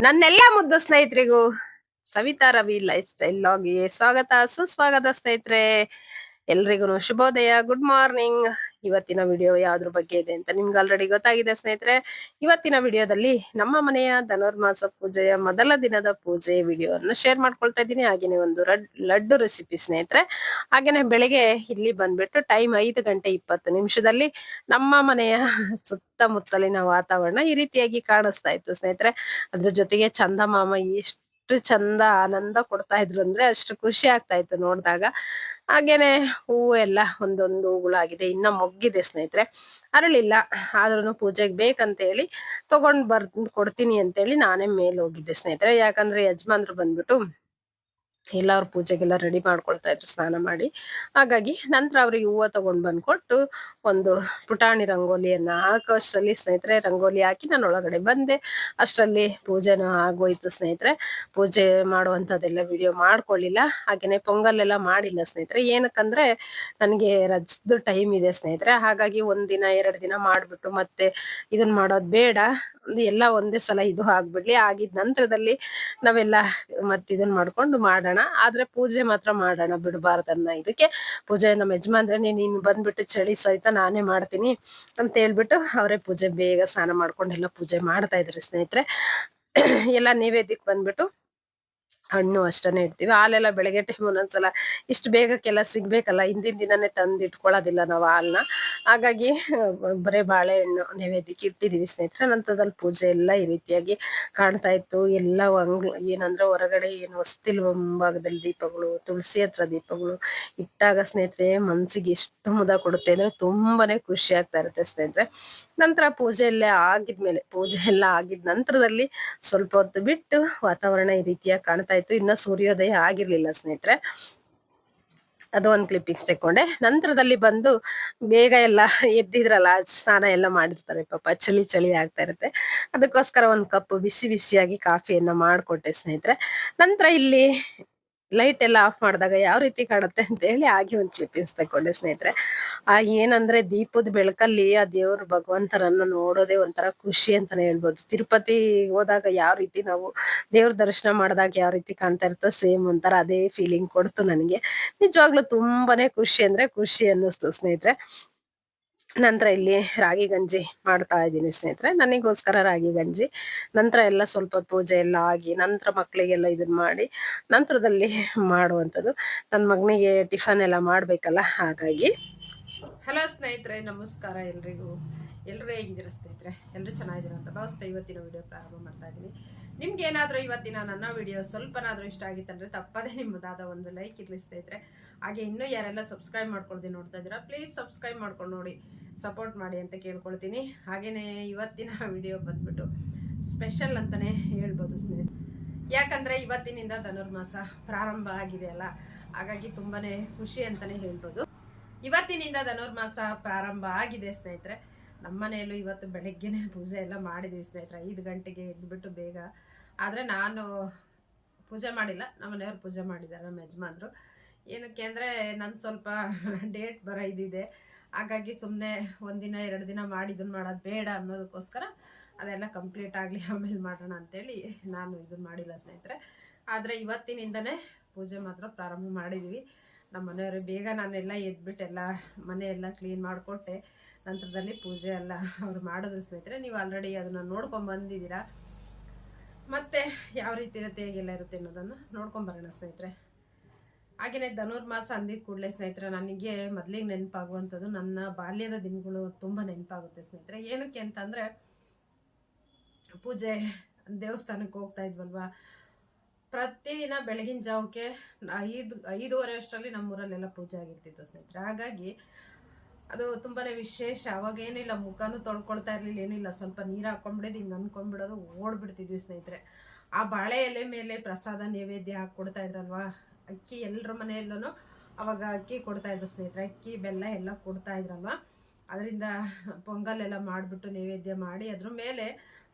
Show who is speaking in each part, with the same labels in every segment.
Speaker 1: ನನ್ನೆಲ್ಲ ಮುದ್ದು ಸ್ನೇಹಿತರಿಗೂ ಸವಿತಾ ರವಿ ಲೈಫ್ ಸ್ಟೈಲ್ ಲಾಗ್ಗೆ ಸ್ವಾಗತ ಸುಸ್ವಾಗತ ಸ್ನೇಹಿತರೆ. ಎಲ್ರಿಗೂ ಶುಭೋದಯ, ಗುಡ್ ಮಾರ್ನಿಂಗ್. ಇವತ್ತಿನ ವಿಡಿಯೋ ಯಾವ್ದ್ರ ಬಗ್ಗೆ ಇದೆ ಅಂತ ನಿಮ್ಗೆ ಆಲ್ರೆಡಿ ಗೊತ್ತಾಗಿದೆ ಸ್ನೇಹಿತರೆ. ಇವತ್ತಿನ ವಿಡಿಯೋದಲ್ಲಿ ನಮ್ಮ ಮನೆಯ ಧನುರ್ಮಾಸ ಪೂಜೆಯ ಮೊದಲ ದಿನದ ಪೂಜೆ ವಿಡಿಯೋವನ್ನು ಶೇರ್ ಮಾಡ್ಕೊಳ್ತಾ ಇದ್ದೀನಿ. ಹಾಗೇನೆ ಒಂದು ಲಡ್ಡು ರೆಸಿಪಿ ಸ್ನೇಹಿತರೆ. ಹಾಗೇನೆ ಬೆಳಿಗ್ಗೆ ಇಲ್ಲಿ ಬಂದ್ಬಿಟ್ಟು ಟೈಮ್ 5:20 ನಮ್ಮ ಮನೆಯ ಸುತ್ತಮುತ್ತಲಿನ ವಾತಾವರಣ ಈ ರೀತಿಯಾಗಿ ಕಾಣಿಸ್ತಾ ಇತ್ತು ಸ್ನೇಹಿತರೆ. ಅದ್ರ ಜೊತೆಗೆ ಚಂದಮಾಮ ಎಷ್ಟು ಚಂದ ಆನಂದ ಕೊಡ್ತಾ ಇದ್ರು ಅಂದ್ರೆ ಅಷ್ಟು ಖುಷಿ ಆಗ್ತಾ ಇತ್ತು ನೋಡಿದಾಗ. ಹಾಗೇನೆ ಹೂವು ಎಲ್ಲ ಒಂದೊಂದು ಹೂಗಳಾಗಿದೆ, ಇನ್ನ ಮೊಗ್ಗಿದೆ ಸ್ನೇಹಿತರೆ, ಅರಳಿಲ್ಲ. ಆದ್ರೂ ಪೂಜೆಗೆ ಬೇಕಂತ ಹೇಳಿ ತಗೊಂಡ್ ಕೊಡ್ತೀನಿ ಅಂತ ಹೇಳಿ ನಾನೇ ಮೇಲೆ ಹೋಗಿದ್ದೆ ಸ್ನೇಹಿತರೆ. ಯಾಕಂದ್ರೆ ಯಜಮಾನ್ರು ಬಂದ್ಬಿಟ್ಟು ಎಲ್ಲ ಅವ್ರ ಪೂಜೆಗೆಲ್ಲ ರೆಡಿ ಮಾಡ್ಕೊಳ್ತಾ ಇದ್ರು ಸ್ನಾನ ಮಾಡಿ. ಹಾಗಾಗಿ ನಂತರ ಅವ್ರಿಗೆ ಹೂವು ತಗೊಂಡ್ ಬಂದ್ಕೊಟ್ಟು ಒಂದು ಪುಟಾಣಿ ರಂಗೋಲಿಯನ್ನ ಹಾಕೋಷ್ಟರಲ್ಲಿ ಸ್ನೇಹಿತರೆ, ರಂಗೋಲಿ ಹಾಕಿ ನಾನು ಒಳಗಡೆ ಬಂದೆ. ಅಷ್ಟರಲ್ಲಿ ಪೂಜೆನೂ ಆಗೋಯ್ತು ಸ್ನೇಹಿತರೆ. ಪೂಜೆ ಮಾಡುವಂತದ್ದೆಲ್ಲ ವಿಡಿಯೋ ಮಾಡ್ಕೊಳ್ಳಿಲ್ಲ. ಹಾಗೇನೆ ಪೊಂಗಲ್ ಎಲ್ಲ ಮಾಡಿಲ್ಲ ಸ್ನೇಹಿತರೆ. ಏನಕ್ಕಂದ್ರೆ ನನ್ಗೆ ರಜದ ಟೈಮ್ ಇದೆ ಸ್ನೇಹಿತರೆ. ಹಾಗಾಗಿ 1 ದಿನ 2 ದಿನ ಮಾಡ್ಬಿಟ್ಟು ಮತ್ತೆ ಇದನ್ ಮಾಡೋದ್ ಬೇಡ, ಎಲ್ಲ ಒಂದೇ ಸಲ ಇದು ಆಗ್ಬಿಡ್ಲಿ. ಆಗಿದ ನಂತರದಲ್ಲಿ ನಾವೆಲ್ಲ ಮತ್ತೆ ಇದನ್ ಮಾಡ್ಕೊಂಡು ಮಾಡೋಣ. ಆದ್ರೆ ಪೂಜೆ ಮಾತ್ರ ಮಾಡೋಣ ಬಿಡಬಾರ್ದನ್ನ. ಇದಕ್ಕೆ ಪೂಜೆ ನಮ್ಮ ಯಜಮಾನ್ರೆ ನೀನ್ ಬಂದ್ಬಿಟ್ಟು ಚಳಿ ಸಹಿತ ನಾನೇ ಮಾಡ್ತೀನಿ ಅಂತ ಹೇಳ್ಬಿಟ್ಟು ಅವರೇ ಪೂಜೆ ಬೇಗ ಸ್ನಾನ ಮಾಡ್ಕೊಂಡು ಎಲ್ಲ ಪೂಜೆ ಮಾಡ್ತಾ ಇದ್ರಿ ಸ್ನೇಹಿತರೆ. ಎಲ್ಲ ನೈವೇದ್ಯಕ್ಕೆ ಬಂದ್ಬಿಟ್ಟು ಹಣ್ಣು ಅಷ್ಟನೇ ಇಡ್ತೀವಿ. ಹಾಲೆಲ್ಲ ಬೆಳಗ್ಗೆ ಟೈಮ್ ಒಂದೊಂದ್ಸಲ ಇಷ್ಟು ಬೇಗಕ್ಕೆಲ್ಲ ಸಿಗ್ಬೇಕಲ್ಲ, ಹಿಂದಿನ ದಿನನೇ ತಂದು ಇಟ್ಕೊಳ್ಳೋದಿಲ್ಲ ನಾವು ಹಾಲ್ನ. ಹಾಗಾಗಿ ಬರೇ ಬಾಳೆಹಣ್ಣು ನೈವೇದ್ಯಕ್ಕೆ ಇಟ್ಟಿದೀವಿ ಸ್ನೇಹಿತರೆ. ನಂತರದಲ್ಲಿ ಪೂಜೆ ಎಲ್ಲ ಈ ರೀತಿಯಾಗಿ ಕಾಣ್ತಾ ಇತ್ತು. ಎಲ್ಲ ಏನಂದ್ರೆ ಹೊರಗಡೆ ಏನು ಹೊಸ್ತಿಲ್ ಮುಂಭಾಗದಲ್ಲಿ ದೀಪಗಳು, ತುಳಸಿ ಹತ್ರ ದೀಪಗಳು ಇಟ್ಟಾಗ ಸ್ನೇಹಿತರೆ ಮನ್ಸಿಗೆ ಎಷ್ಟು ಮುದ ಕೊಡುತ್ತೆ ಅಂದ್ರೆ ತುಂಬಾನೇ ಖುಷಿ ಆಗ್ತಾ ಇರುತ್ತೆ ಸ್ನೇಹಿತರೆ. ನಂತರ ಪೂಜೆ ಎಲ್ಲ ಆಗಿದ ನಂತರದಲ್ಲಿ ಸ್ವಲ್ಪ ಹೊತ್ತು ಬಿಟ್ಟು ವಾತಾವರಣ ಈ ರೀತಿಯಾಗಿ ಕಾಣ್ತಾ ಇತ್ತು. ಇನ್ನ ಸೂರ್ಯೋದಯ ಆಗಿರ್ಲಿಲ್ಲ ಸ್ನೇಹಿತರೆ. ಅದು ಒಂದು ಕ್ಲಿಪ್ಪಿಂಗ್ಸ್ ತೆಕೊಂಡೆ. ನಂತರದಲ್ಲಿ ಬಂದು ಬೇಗ ಎಲ್ಲ ಎದ್ದಿದ್ರಲ್ಲ, ಸ್ನಾನ ಎಲ್ಲ ಮಾಡಿರ್ತಾರೆ ಪಾಪ, ಚಳಿ ಚಳಿ ಆಗ್ತಾ ಇರುತ್ತೆ. ಅದಕ್ಕೋಸ್ಕರ ಒಂದು ಕಪ್ ಬಿಸಿ ಬಿಸಿಯಾಗಿ ಕಾಫಿಯನ್ನ ಮಾಡ್ಕೊಟ್ಟೆ ಸ್ನೇಹಿತರೆ. ನಂತರ ಇಲ್ಲಿ ಲೈಟ್ ಎಲ್ಲ ಆಫ್ ಮಾಡಿದಾಗ ಯಾವ ರೀತಿ ಕಾಣುತ್ತೆ ಅಂತ ಹೇಳಿ ಹಾಗೆ ಒಂದು ಕ್ಲಿಪ್ಪಿಂಗ್ಸ್ ತಕೊಂಡೆ ಸ್ನೇಹಿತರೆ. ಏನಂದ್ರೆ ದೀಪದ ಬೆಳಕಲ್ಲಿ ಆ ದೇವ್ರ ಭಗವಂತರನ್ನ ನೋಡೋದೇ ಒಂಥರ ಖುಷಿ ಅಂತಾನೆ ಹೇಳ್ಬೋದು. ತಿರುಪತಿ ಹೋದಾಗ ಯಾವ ರೀತಿ ನಾವು ದೇವ್ರ ದರ್ಶನ ಮಾಡಿದಾಗ ಯಾವ ರೀತಿ ಕಾಣ್ತಾ ಇರ್ತೋ ಸೇಮ್ ಒಂಥರ ಅದೇ ಫೀಲಿಂಗ್ ಕೊಡ್ತು ನನಗೆ. ನಿಜವಾಗ್ಲೂ ತುಂಬಾನೇ ಖುಷಿ ಅಂದ್ರೆ ಖುಷಿ ಅನ್ನಿಸ್ತು ಸ್ನೇಹಿತರೆ. ನಂತರ ಇಲ್ಲಿ ರಾಗಿ ಗಂಜಿ ಮಾಡ್ತಾ ಇದ್ದೀನಿ ಸ್ನೇಹಿತರೆ, ನನಗೋಸ್ಕರ ರಾಗಿ ಗಂಜಿ. ನಂತರ ಎಲ್ಲ ಸ್ವಲ್ಪ ಪೂಜೆ ಎಲ್ಲ ಆಗಿ ನಂತರ ಮಕ್ಕಳಿಗೆಲ್ಲ ಇದನ್ನ ಮಾಡಿ ನಂತರದಲ್ಲಿ ಮಾಡುವಂಥದ್ದು. ನನ್ನ ಮಗನಿಗೆ ಟಿಫನ್ ಎಲ್ಲ ಮಾಡ್ಬೇಕಲ್ಲ, ಹಾಗಾಗಿ. ಹಲೋ ಸ್ನೇಹಿತರೆ, ನಮಸ್ಕಾರ ಎಲ್ರಿಗೂ. ಎಲ್ಲರೂ ಹೇಗಿದ್ದೀರಾ ಸ್ನೇಹಿತರೆ? ಎಲ್ಲರೂ ಚೆನ್ನಾಗಿದ್ದೀರಾ ಅಂತ ಭಾವಿಸ್ತಾ ಇವತ್ತಿನ ವಿಡಿಯೋ ಪ್ರಾರಂಭ ಮಾಡ್ತಾ ಇದ್ದೀನಿ. ನಿಮ್ಗೆ ಏನಾದ್ರೂ ಇವತ್ತಿನ ನನ್ನ ವಿಡಿಯೋ ಸ್ವಲ್ಪನಾದ್ರೂ ಇಷ್ಟ ಆಗಿತ್ತಂದ್ರೆ ತಪ್ಪದೇ ನಿಮ್ಮದಾದ ಒಂದು ಲೈಕ್ ಇರ್ಲಿ ಸ್ನೇಹಿತರೆ. ಹಾಗೆ ಇನ್ನೂ ಯಾರೆಲ್ಲ ಸಬ್ಸ್ಕ್ರೈಬ್ ಮಾಡ್ಕೊಳ್ದೆ ನೋಡ್ತಾ ಇದ್ದೀರಾ, ಪ್ಲೀಸ್ ಸಬ್ಸ್ಕ್ರೈಬ್ ಮಾಡ್ಕೊಂಡು ನೋಡಿ, ಸಪೋರ್ಟ್ ಮಾಡಿ ಅಂತ ಕೇಳ್ಕೊಳ್ತೀನಿ. ಹಾಗೇನೆ ಇವತ್ತಿನ ವಿಡಿಯೋ ಬಂದ್ಬಿಟ್ಟು ಸ್ಪೆಷಲ್ ಅಂತಾನೆ ಹೇಳ್ಬೋದು ಸ್ನೇಹಿತರೆ. ಯಾಕಂದ್ರೆ ಇವತ್ತಿನಿಂದ ಧನುರ್ಮಾಸ ಪ್ರಾರಂಭ ಆಗಿದೆ ಅಲ್ಲ, ಹಾಗಾಗಿ ತುಂಬಾನೇ ಖುಷಿ ಅಂತಾನೆ ಹೇಳ್ಬೋದು. ಇವತ್ತಿನಿಂದ ಧನುರ್ಮಾಸ ಪ್ರಾರಂಭ ಆಗಿದೆ ಸ್ನೇಹಿತರೆ. ನಮ್ಮ ಮನೆಯಲ್ಲೂ ಇವತ್ತು ಬೆಳಗ್ಗೆನೆ ಪೂಜೆ ಎಲ್ಲ ಮಾಡಿದ್ವಿ ಸ್ನೇಹಿತರೆ. 5 ಗಂಟೆಗೆ ಎದ್ಬಿಟ್ಟು ಬೇಗ. ಆದ್ರೆ ನಾನು ಪೂಜೆ ಮಾಡಿಲ್ಲ, ನಮ್ಮ ಮನೆಯವ್ರು ಪೂಜೆ ಮಾಡಿದ್ದಾರೆ, ನಮ್ಮ ಯಜಮಾನ್ರು. ಏನಕ್ಕೆ ಅಂದ್ರೆ ನನ್ ಸ್ವಲ್ಪ ಡೇಟ್ ಬರ ಇದಿದೆ. ಹಾಗಾಗಿ ಸುಮ್ಮನೆ 1 ದಿನ 2 ದಿನ ಮಾಡಿ ಇದನ್ನ ಮಾಡೋದು ಬೇಡ ಅನ್ನೋದಕ್ಕೋಸ್ಕರ ಅದೆಲ್ಲ ಕಂಪ್ಲೀಟ್ ಆಗಲಿ ಆಮೇಲೆ ಮಾಡೋಣ ಅಂತೇಳಿ ನಾನು ಇದನ್ನ ಮಾಡಿಲ್ಲ ಸ್ನೇಹಿತರೆ. ಆದರೆ ಇವತ್ತಿನಿಂದನೇ ಪೂಜೆ ಮಾತ್ರ ಪ್ರಾರಂಭ ಮಾಡಿದ್ವಿ. ನಮ್ಮ ಮನೆಯವರು ಬೇಗ ನಾನೆಲ್ಲ ಎದ್ಬಿಟ್ಟು ಎಲ್ಲ ಮನೆಯೆಲ್ಲ ಕ್ಲೀನ್ ಮಾಡಿಕೊಟ್ಟೆ. ನಂತರದಲ್ಲಿ ಪೂಜೆ ಎಲ್ಲ ಅವ್ರು ಮಾಡಿದ್ರು ಸ್ನೇಹಿತರೆ. ನೀವು ಆಲ್ರೆಡಿ ಅದನ್ನು ನೋಡ್ಕೊಂಡು ಬಂದಿದ್ದೀರಾ. ಮತ್ತೆ ಯಾವ ರೀತಿ ಇರುತ್ತೆ, ಹೇಗೆಲ್ಲ ಇರುತ್ತೆ ಅನ್ನೋದನ್ನು ನೋಡ್ಕೊಂಬರೋಣ ಸ್ನೇಹಿತರೆ. ಹಾಗೆಯೇ ಧನುರ್ಮಾಸ ಅಂದಿದ ಕೂಡಲೇ ಸ್ನೇಹಿತರೆ ನನಗೆ ಮೊದಲಿಗೆ ನೆನಪಾಗುವಂಥದ್ದು ನನ್ನ ಬಾಲ್ಯದ ದಿನಗಳು ತುಂಬ ನೆನಪಾಗುತ್ತೆ ಸ್ನೇಹಿತರೆ. ಏನಕ್ಕೆ ಅಂತಂದರೆ ಪೂಜೆ ದೇವಸ್ಥಾನಕ್ಕೆ ಹೋಗ್ತಾ ಇದ್ವಲ್ವಾ, ಪ್ರತಿದಿನ ಬೆಳಗಿನ ಜಾವಕ್ಕೆ 5:30 ಅಷ್ಟರಲ್ಲಿ ನಮ್ಮೂರಲ್ಲೆಲ್ಲ ಪೂಜೆ ಆಗಿರ್ತಿತ್ತು ಸ್ನೇಹಿತರೆ. ಹಾಗಾಗಿ ಅದು ತುಂಬಾನೇ ವಿಶೇಷ. ಅವಾಗ ಏನಿಲ್ಲ, ಮುಖನೂ ತೊಳ್ಕೊಳ್ತಾ ಇರ್ಲಿಲ್ಲ, ಏನಿಲ್ಲ, ಸ್ವಲ್ಪ ನೀರು ಹಾಕೊಂಡ್ಬಿಡೋದು, ಹಿಂಗೆ ಅನ್ಕೊಂಡ್ಬಿಡೋದು, ಓಡ್ಬಿಡ್ತಿದ್ವಿ ಸ್ನೇಹಿತರೆ. ಆ ಬಾಳೆ ಎಲೆ ಮೇಲೆ ಪ್ರಸಾದ ನೈವೇದ್ಯ ಹಾಕ್ಕೊಡ್ತಾ ಇದ್ರಲ್ವಾ, ಅಕ್ಕಿ ಎಲ್ಲರ ಮನೆಯಲ್ಲೂ ಅವಾಗ ಅಕ್ಕಿ ಕೊಡ್ತಾ ಇದ್ರು ಸ್ನೇಹಿತರೆ. ಅಕ್ಕಿ ಬೆಲ್ಲ ಎಲ್ಲ ಕೊಡ್ತಾ ಇದ್ರಲ್ವಾ, ಅದರಿಂದ ಪೊಂಗಲ್ ಎಲ್ಲ ಮಾಡಿಬಿಟ್ಟು ನೈವೇದ್ಯ ಮಾಡಿ ಅದ್ರ ಮೇಲೆ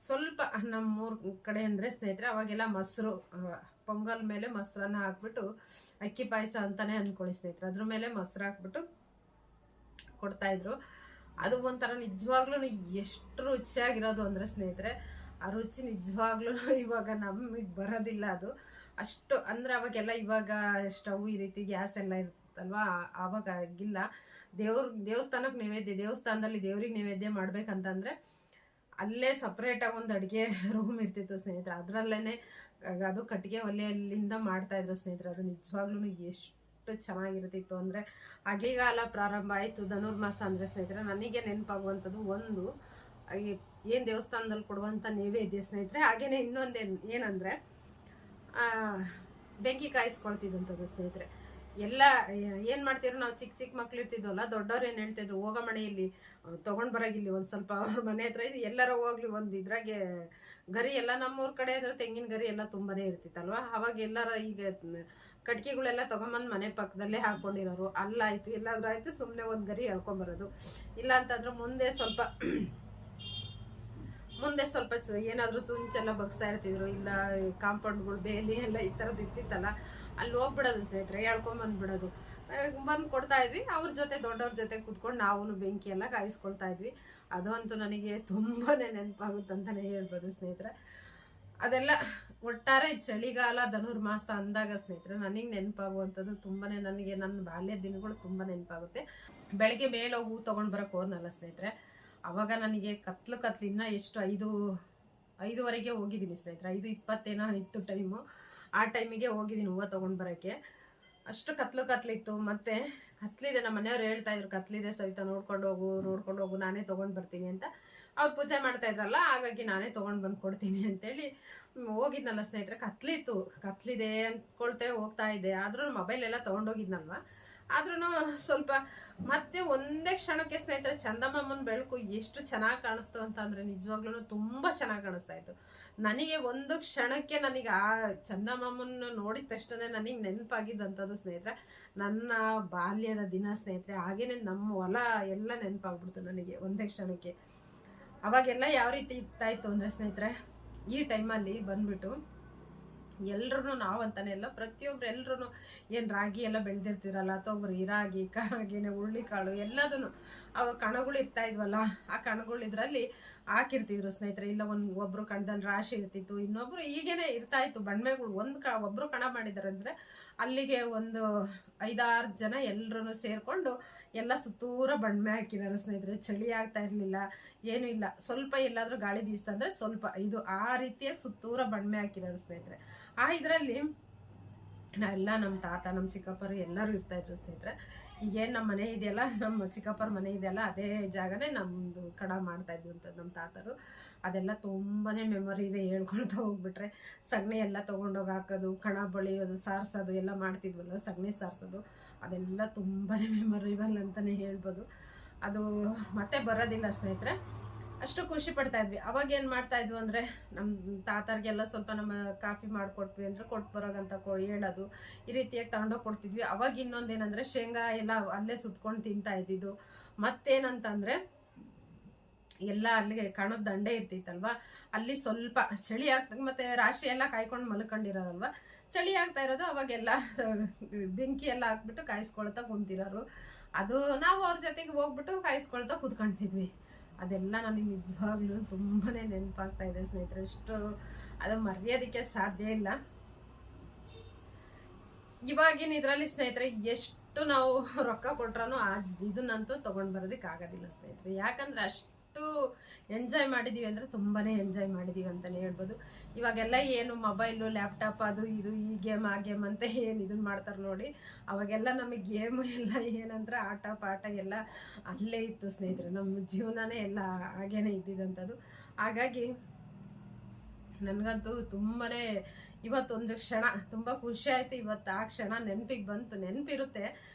Speaker 1: ಸ್ವಲ್ಪ ನಮ್ಮೂರ್ ಕಡೆ ಅಂದರೆ ಸ್ನೇಹಿತರೆ ಅವಾಗೆಲ್ಲ ಮೊಸರು, ಪೊಂಗಲ್ ಮೇಲೆ ಮೊಸರನ್ನ ಹಾಕ್ಬಿಟ್ಟು, ಅಕ್ಕಿ ಪಾಯಸ ಅಂತಾನೆ ಅಂದ್ಕೊಳ್ಳಿ ಸ್ನೇಹಿತರೆ, ಅದ್ರ ಮೇಲೆ ಮೊಸರು ಹಾಕ್ಬಿಟ್ಟು ಕೊಡ್ತಾ ಇದ್ರು. ಅದು ಒಂಥರ ನಿಜವಾಗ್ಲೂ ಎಷ್ಟು ರುಚಿಯಾಗಿರೋದು ಅಂದರೆ ಸ್ನೇಹಿತರೆ,
Speaker 2: ಆ ರುಚಿ ನಿಜವಾಗ್ಲೂ ಇವಾಗ ನಮಗೆ ಬರೋದಿಲ್ಲ ಅದು ಅಷ್ಟು. ಅಂದ್ರೆ ಅವಾಗೆಲ್ಲ ಇವಾಗ ಸ್ಟವ್ ಈ ರೀತಿ ಗ್ಯಾಸ್ ಎಲ್ಲ ಇರುತ್ತಲ್ವಾ, ಆವಾಗ ಆಗಿಲ್ಲ. ದೇವಸ್ಥಾನಕ್ಕೆ ನೈವೇದ್ಯ, ದೇವಸ್ಥಾನದಲ್ಲಿ ದೇವ್ರಿಗೆ ನೈವೇದ್ಯ ಮಾಡ್ಬೇಕಂತಂದ್ರೆ ಅಲ್ಲೇ ಸಪ್ರೇಟಾಗಿ ಒಂದು ಅಡುಗೆ ರೂಮ್ ಇರ್ತಿತ್ತು ಸ್ನೇಹಿತರೆ. ಅದರಲ್ಲೇ ಅದು ಕಟ್ಟಿಗೆ ಒಲೆಯಲ್ಲಿಂದ ಮಾಡ್ತಾ ಇದ್ರು ಸ್ನೇಹಿತರೆ. ಅದು ನಿಜವಾಗ್ಲೂ ಎಷ್ಟು ಚೆನ್ನಾಗಿರ್ತಿತ್ತು ಅಂದರೆ ಅಗೆಗಾಲ ಪ್ರಾರಂಭ ಆಯಿತು ಧನುರ್ಮಾಸ ಅಂದರೆ ಸ್ನೇಹಿತರೆ. ನನಗೆ ನೆನಪಾಗುವಂಥದ್ದು ಒಂದು ಏನು ದೇವಸ್ಥಾನದಲ್ಲಿ ಕೊಡುವಂಥ ನೈವೇದ್ಯ ಸ್ನೇಹಿತರೆ. ಹಾಗೇನೆ ಇನ್ನೊಂದು ಏನಂದರೆ ಬೆಂಕಿ ಕಾಯಿಸ್ಕೊಳ್ತಿದ್ದಂಥದ್ದು ಸ್ನೇಹಿತರೆ. ಎಲ್ಲ ಏನು ಮಾಡ್ತಿದ್ರು, ನಾವು ಚಿಕ್ಕ ಚಿಕ್ಕ ಮಕ್ಳು ಇರ್ತಿದ್ವಲ್ಲ, ದೊಡ್ಡವ್ರು ಏನು ಹೇಳ್ತಿದ್ರು, ಹೋಗ ಮನೆಯಲ್ಲಿ ತೊಗೊಂಡು ಬರೋಗಿಲ್ಲಿ ಒಂದು ಸ್ವಲ್ಪ ಅವ್ರ ಮನೆ ಹತ್ರ ಇದು ಎಲ್ಲರ ಹೋಗ್ಲಿ ಒಂದು ಇದ್ರಾಗೆ ಗರಿ ಎಲ್ಲ. ನಮ್ಮೂರ ಕಡೆ ಅಂದ್ರೆ ತೆಂಗಿನ ಗರಿ ಎಲ್ಲ ತುಂಬಾನೇ ಇರ್ತಿತ್ತಲ್ವ. ಅವಾಗ ಎಲ್ಲರ ಈಗ ಕಟ್ಕಿಗಳೆಲ್ಲ ತೊಗೊಂಬಂದು ಮನೆ ಪಕ್ಕದಲ್ಲೇ ಹಾಕೊಂಡಿರೋರು. ಅಲ್ಲಾಯ್ತು ಎಲ್ಲಾದ್ರೂ ಆಯ್ತು ಸುಮ್ಮನೆ ಒಂದು ಗರಿ ಎಳ್ಕೊಂಬರೋದು. ಇಲ್ಲ ಅಂತಂದ್ರೆ ಮುಂದೆ ಸ್ವಲ್ಪ ಏನಾದರೂ ಸುಂಚೆಲ್ಲ ಬಗ್ಸ್ತಾ ಇರ್ತಿದ್ರು. ಇಲ್ಲ ಕಾಂಪೌಂಡ್ಗಳು ಬೇಲಿ ಎಲ್ಲ ಈ ಥರದ್ದು ಇರ್ತಿತ್ತಲ್ಲ, ಅಲ್ಲಿ ಹೋಗ್ಬಿಡೋದು ಸ್ನೇಹಿತರೆ, ಹೇಳ್ಕೊಂಬಂದ್ಬಿಡೋದು. ಬಂದು ಕೊಡ್ತಾ ಇದ್ವಿ. ಅವ್ರ ಜೊತೆ ದೊಡ್ಡವ್ರ ಜೊತೆ ಕೂತ್ಕೊಂಡು ನಾವು ಬೆಂಕಿ ಎಲ್ಲ ಕಾಯಿಸ್ಕೊಳ್ತಾ ಇದ್ವಿ. ಅದು ಅಂತೂ ನನಗೆ ತುಂಬಾ ನೆನಪಾಗುತ್ತಂತಲೇ ಹೇಳ್ಬೋದು ಸ್ನೇಹಿತರೆ. ಅದೆಲ್ಲ ಒಟ್ಟಾರೆ ಚಳಿಗಾಲ ಧನುರ್ಮಾಸ ಅಂದಾಗ ಸ್ನೇಹಿತರೆ ನನಗೆ ನೆನಪಾಗುವಂಥದ್ದು ತುಂಬಾ, ನನಗೆ ನನ್ನ ಬಾಲ್ಯದ ದಿನಗಳು ತುಂಬ ನೆನಪಾಗುತ್ತೆ. ಬೆಳಗ್ಗೆ ಮೇಲೆ ಹೂ ತೊಗೊಂಡು ಬರೋಕ್ಕೆ ಹೋದ್ನಲ್ಲ ಸ್ನೇಹಿತರೆ, ಅವಾಗ ನನಗೆ ಕತ್ಲು ಇನ್ನ ಎಷ್ಟು 5:05 ಹೋಗಿದ್ದೀನಿ ಸ್ನೇಹಿತರೆ. 5:20 ಇತ್ತು ಟೈಮು. ಆ ಟೈಮಿಗೆ ಹೋಗಿದ್ದೀನಿ ಹೂವು ತೊಗೊಂಡು ಬರೋಕ್ಕೆ. ಅಷ್ಟು ಕತ್ಲಿತ್ತು. ಮತ್ತೆ ಕತ್ಲಿದೆ, ನಮ್ಮ ಮನೆಯವ್ರು ಹೇಳ್ತಾ ಇದ್ರು ಕತ್ಲಿದೆ ಸವಿತಾ ನೋಡ್ಕೊಂಡು ಹೋಗು ನಾನೇ ತೊಗೊಂಡು ಬರ್ತೀನಿ ಅಂತ. ಅವ್ರು ಪೂಜೆ ಮಾಡ್ತಾ ಇದ್ರಲ್ಲ, ಹಾಗಾಗಿ ನಾನೇ ತೊಗೊಂಡು ಬಂದು ಕೊಡ್ತೀನಿ ಅಂತೇಳಿ ಹೋಗಿದ್ನಲ್ಲ ಸ್ನೇಹಿತರೆ. ಕತ್ಲಿದೆ ಅಂದ್ಕೊಳ್ತೇ ಹೋಗ್ತಾ ಇದ್ದೆ. ಆದ್ರೂ ಮೊಬೈಲ್ ಎಲ್ಲ ತೊಗೊಂಡೋಗಿದ್ನಲ್ವ, ಆದ್ರೂ ಸ್ವಲ್ಪ ಮತ್ತೆ ಒಂದೇ ಕ್ಷಣಕ್ಕೆ ಸ್ನೇಹಿತರೆ ಚಂದಮಾಮನ ಬೆಳಕು ಎಷ್ಟು ಚೆನ್ನಾಗಿ ಕಾಣಿಸ್ತು ಅಂತ ಅಂದ್ರೆ ನಿಜವಾಗ್ಲೂ ತುಂಬ ಚೆನ್ನಾಗಿ ಕಾಣಿಸ್ತಾ ಇತ್ತು. ನನಗೆ ಒಂದು ಕ್ಷಣಕ್ಕೆ ನನಗೆ ಆ ಚಂದಮಾಮನ ನೋಡಿದ ತಕ್ಷಣ ನನಗೆ ನೆನಪಾಗಿದ್ದಂಥದ್ದು ಸ್ನೇಹಿತರೆ ನನ್ನ ಬಾಲ್ಯದ ದಿನ ಸ್ನೇಹಿತರೆ. ಹಾಗೇನೆ ನಮ್ಮ ಹೊಲ ಎಲ್ಲ ನೆನಪಾಗ್ಬಿಡ್ತು ನನಗೆ ಒಂದೇ ಕ್ಷಣಕ್ಕೆ. ಅವಾಗೆಲ್ಲ ಯಾವ ರೀತಿ ಇತ್ತಾಯಿತು ಅಂದರೆ ಸ್ನೇಹಿತರೆ, ಈ ಟೈಮಲ್ಲಿ ಬಂದ್ಬಿಟ್ಟು ಎಲ್ರೂ ನಾವಂತಾನೆ ಎಲ್ಲ ಪ್ರತಿಯೊಬ್ರು ಎಲ್ರೂ ಏನು ರಾಗಿ ಎಲ್ಲ ಬೆಳೆದಿರ್ತಿರಲ್ಲ, ತೊಗರಿ ರಾಗಿ ಹಾಗೇನೆ ಹುಳ್ಳಿಕಾಳು ಎಲ್ಲದನ್ನು ಅವ ಕಣಗಳು ಇರ್ತಾ ಇದ್ವಲ್ಲ, ಆ ಕಣಗಳು ಇದರಲ್ಲಿ ಹಾಕಿರ್ತಿದ್ರು ಸ್ನೇಹಿತರೆ. ಇಲ್ಲ ಒಬ್ರು ಕಣದಲ್ಲಿ ರಾಶಿ ಇರ್ತಿತ್ತು, ಇನ್ನೊಬ್ರು ಹೀಗೇನೆ ಇರ್ತಾ ಇತ್ತು ಬಣ್ಮೆಗಳು. ಒಬ್ರು ಕಣ ಮಾಡಿದಾರೆ ಅಂದರೆ ಅಲ್ಲಿಗೆ ಒಂದು 5-6 ಜನ ಎಲ್ಲರೂ ಸೇರಿಕೊಂಡು ಎಲ್ಲ ಸುತ್ತೂರ ಬಣ್ಮೆ ಹಾಕಿರೋರು ಸ್ನೇಹಿತರೆ. ಚಳಿ ಆಗ್ತಾ ಇರಲಿಲ್ಲ, ಏನೂ ಇಲ್ಲ. ಸ್ವಲ್ಪ ಎಲ್ಲಾದರೂ ಗಾಳಿ ಬೀಸ್ತಂದ್ರೆ ಸ್ವಲ್ಪ ಇದು ಆ ರೀತಿಯಾಗಿ ಸುತ್ತೂರ ಬಣ್ಮೆ ಹಾಕಿರೋರು ಸ್ನೇಹಿತರೆ. ಆ ಇದರಲ್ಲಿ ಎಲ್ಲ ನಮ್ಮ ತಾತ ನಮ್ಮ ಚಿಕ್ಕಪ್ಪರು ಎಲ್ಲರೂ ಇರ್ತಾಯಿದ್ರು ಸ್ನೇಹಿತರೆ. ಈಗೇನು ನಮ್ಮ ಮನೆ ಇದೆಯಲ್ಲ, ನಮ್ಮ ಚಿಕ್ಕಪ್ಪರ ಮನೆ ಇದೆಯಲ್ಲ, ಅದೇ ಜಾಗನೇ ನಮ್ಮದು ಕಡ ಮಾಡ್ತಾಯಿದ್ವಿ ಅಂತ ನಮ್ಮ ತಾತರು. ಅದೆಲ್ಲ ತುಂಬಾ ಮೆಮೊರಿ ಇದೆ, ಹೇಳ್ಕೊಳ್ತಾ ಹೋಗ್ಬಿಟ್ರೆ. ಸಗಣಿ ಎಲ್ಲ ತೊಗೊಂಡೋಗಿ ಹಾಕೋದು, ಕಣ ಬಳಿಯೋದು, ಸಾರಿಸೋದು ಎಲ್ಲ ಮಾಡ್ತಿದ್ವಲ್ಲ, ಸಗಣಿ ಸಾರಿಸೋದು, ಅದೆಲ್ಲ ತುಂಬಾ ಮೆಮೊರೇಬಲ್ ಅಂತಲೇ ಹೇಳ್ಬೋದು. ಅದು ಮತ್ತೆ ಬರೋದಿಲ್ಲ ಸ್ನೇಹಿತರೆ. ಅಷ್ಟು ಖುಷಿ ಪಡ್ತಾ ಇದ್ವಿ. ಅವಾಗ ಏನು ಮಾಡ್ತಾ ಇದ್ವಿ ಅಂದರೆ, ನಮ್ಮ ತಾತರಿಗೆಲ್ಲ ಸ್ವಲ್ಪ ನಮ್ಮ ಕಾಫಿ ಮಾಡಿಕೊಟ್ವಿ ಅಂದರೆ ಕೊಟ್ಟು ಬರೋಗಂತ ಹೇಳೋದು, ಈ ರೀತಿಯಾಗಿ ತಗೊಂಡೋಗಿ ಕೊಡ್ತಿದ್ವಿ. ಅವಾಗ ಇನ್ನೊಂದೇನೆಂದರೆ ಶೇಂಗಾ ಎಲ್ಲ ಅಲ್ಲೇ ಸುಟ್ಕೊಂಡು ತಿಂತಾ ಇದ್ದಿದ್ದು. ಮತ್ತೇನಂತಂದರೆ ಎಲ್ಲ ಅಲ್ಲಿಗೆ ಕಣದ ದಂಡೆ ಇರ್ತಿತ್ತಲ್ವ, ಅಲ್ಲಿ ಸ್ವಲ್ಪ ಚಳಿ ಆಗ್ತದೆ. ಮತ್ತು ರಾಶಿ ಎಲ್ಲ ಕಾಯ್ಕೊಂಡು ಮಲ್ಕೊಂಡಿರೋರಲ್ವ, ಚಳಿ ಆಗ್ತಾ ಇರೋದು. ಅವಾಗೆಲ್ಲ ಬೆಂಕಿ ಎಲ್ಲ ಹಾಕ್ಬಿಟ್ಟು ಕಾಯಿಸ್ಕೊಳ್ತಾ ಕುಂತಿರೋರು. ಅದು ನಾವು ಅವ್ರ ಜೊತೆಗೆ ಹೋಗ್ಬಿಟ್ಟು ಕಾಯಿಸ್ಕೊಳ್ತಾ ಕೂತ್ಕೊಳ್ತಿದ್ವಿ. ಅದೆಲ್ಲ ನನಗೆ ನಿಜವಾಗ್ಲೂ ತುಂಬಾ ನೆನಪಾಗ್ತಾ ಇದೆ ಸ್ನೇಹಿತರೆ. ಇಷ್ಟು ಅದು ಮರೆಯೋದಕ್ಕೆ ಸಾಧ್ಯ ಇಲ್ಲ. ಇವಾಗಿನ ಇದರಲ್ಲಿ ಸ್ನೇಹಿತರೆ ಎಷ್ಟು ನಾವು ರೊಕ್ಕ ಕೊಟ್ರೂ ಇದನ್ನಂತೂ ತೊಗೊಂಡು ಬರೋದಕ್ಕೆ ಆಗೋದಿಲ್ಲ ಸ್ನೇಹಿತರೆ. ಯಾಕಂದ್ರೆ ಅಷ್ಟು ಎಂಜಾಯ್ ಮಾಡಿದೀವಿ ಅಂದರೆ ತುಂಬಾ ಎಂಜಾಯ್ ಮಾಡಿದೀವಿ ಅಂತಲೇ ಹೇಳ್ಬೋದು. ಇವಾಗೆಲ್ಲ ಏನು ಮೊಬೈಲು ಲ್ಯಾಪ್ಟಾಪ್ ಅದು ಇದು ಈ ಗೇಮ್ ಆ ಗೇಮ್ ಅಂತ ಏನು ಇದನ್ನು ಮಾಡ್ತಾರೆ ನೋಡಿ. ಅವಾಗೆಲ್ಲ ನಮಗೆ ಗೇಮು ಎಲ್ಲ ಏನಂದ್ರೆ ಆಟ ಪಾಠ ಎಲ್ಲ ಅಲ್ಲೇ ಇತ್ತು ಸ್ನೇಹಿತರೆ. ನಮ್ಮ ಜೀವನನೇ ಎಲ್ಲ ಹಾಗೇನೆ ಇದ್ದಿದ್ದಂಥದ್ದು. ಹಾಗಾಗಿ ನನಗಂತೂ ತುಂಬಾ ಇವತ್ತೊಂದು ಕ್ಷಣ ತುಂಬ ಖುಷಿ ಆಯಿತು. ಇವತ್ತು ಆ ಕ್ಷಣ ನೆನಪಿಗೆ ಬಂತು. ನೆನಪಿರುತ್ತೆ,